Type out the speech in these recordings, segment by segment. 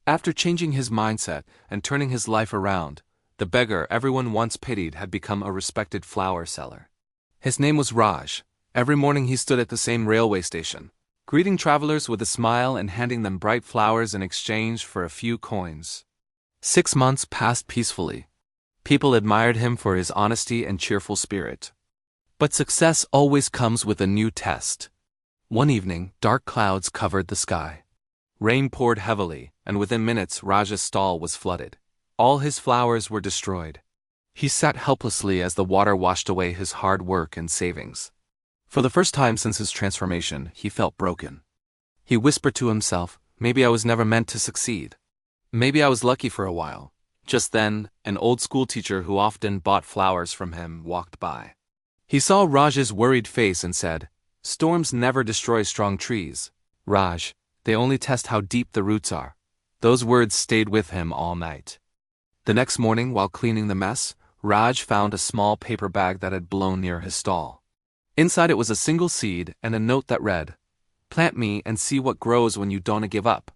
After changing his mindset and turning his life around, the beggar everyone once pitied had become a respected flower seller. His name was Raj. Every morning he stood at the same railway station, greeting travelers with a smile and handing them bright flowers in exchange for a few coins. 6 months passed peacefully. People admired him for his honesty and cheerful spirit. But success always comes with a new test. One evening, dark clouds covered the sky. Rain poured heavily, and within minutes Raj's stall was flooded. All his flowers were destroyed. He sat helplessly as the water washed away his hard work and savings. For the first time since his transformation, he felt broken. He whispered to himself, maybe I was never meant to succeed. Maybe I was lucky for a while. Just then, an old school teacher who often bought flowers from him walked by. He saw Raj's worried face and said, "Storms never destroy strong trees, Raj. They only test how deep the roots are." Those words stayed with him all night. The next morning, while cleaning the mess, Raj found a small paper bag that had blown near his stall. Inside it was a single seed and a note that read, "Plant me and see what grows when you don't give up."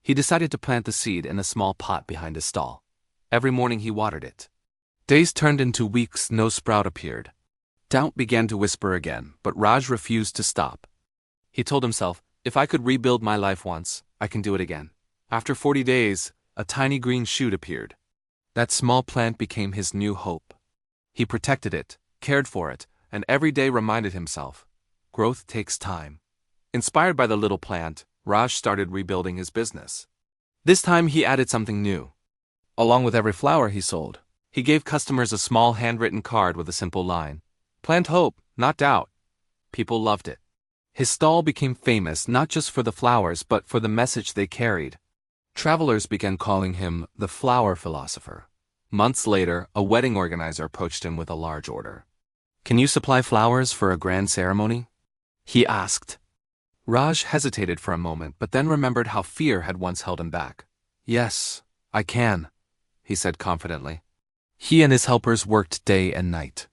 He decided to plant the seed in a small pot behind his stall. Every morning he watered it. Days turned into weeks, no sprout appeared. Doubt began to whisper again, but Raj refused to stop. He told himself, if I could rebuild my life once, I can do it again. After 40 days, a tiny green shoot appeared. That small plant became his new hope. He protected it, cared for it, and every day reminded himself, growth takes time. Inspired by the little plant, Raj started rebuilding his business. This time he added something new. Along with every flower he sold, he gave customers a small handwritten card with a simple line, "Plant hope, not doubt." People loved it. His stall became famous not just for the flowers but for the message they carried. Travelers began calling him the flower philosopher. Months later, a wedding organizer approached him with a large order. "Can you supply flowers for a grand ceremony?" he asked. Raj hesitated for a moment but then remembered how fear had once held him back. "Yes, I can," he said confidently. He and his helpers worked day and night.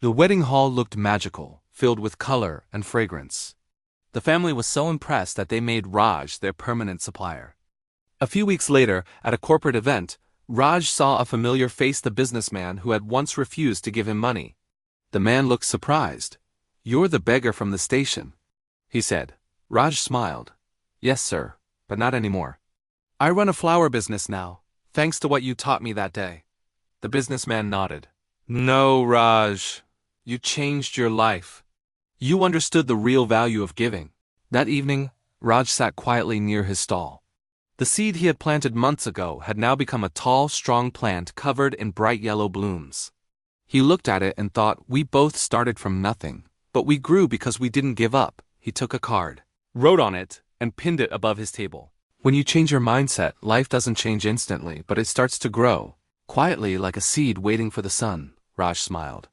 The wedding hall looked magical, filled with color and fragrance. The family was so impressed that they made Raj their permanent supplier. A few weeks later, at a corporate event, Raj saw a familiar face, the businessman who had once refused to give him money. The man looked surprised. "You're the beggar from the station," he said. Raj smiled. "Yes, sir, but not anymore. I run a flower business now, thanks to what you taught me that day." The businessman nodded. "No, Raj, you changed your life. You understood the real value of giving." That evening, Raj sat quietly near his stall. The seed he had planted months ago had now become a tall, strong plant covered in bright yellow blooms. He looked at it and thought, we both started from nothing, but we grew because we didn't give up. He took a card, wrote on it, and pinned it above his table. When you change your mindset, life doesn't change instantly, but it starts to grow, quietly like a seed waiting for the sun. Raj smiled.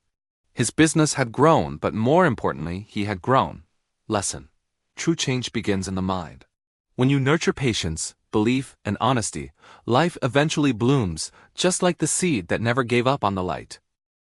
His business had grown, but more importantly, he had grown. Lesson: true change begins in the mind. When you nurture patience, belief, and honesty, life eventually blooms, just like the seed that never gave up on the light.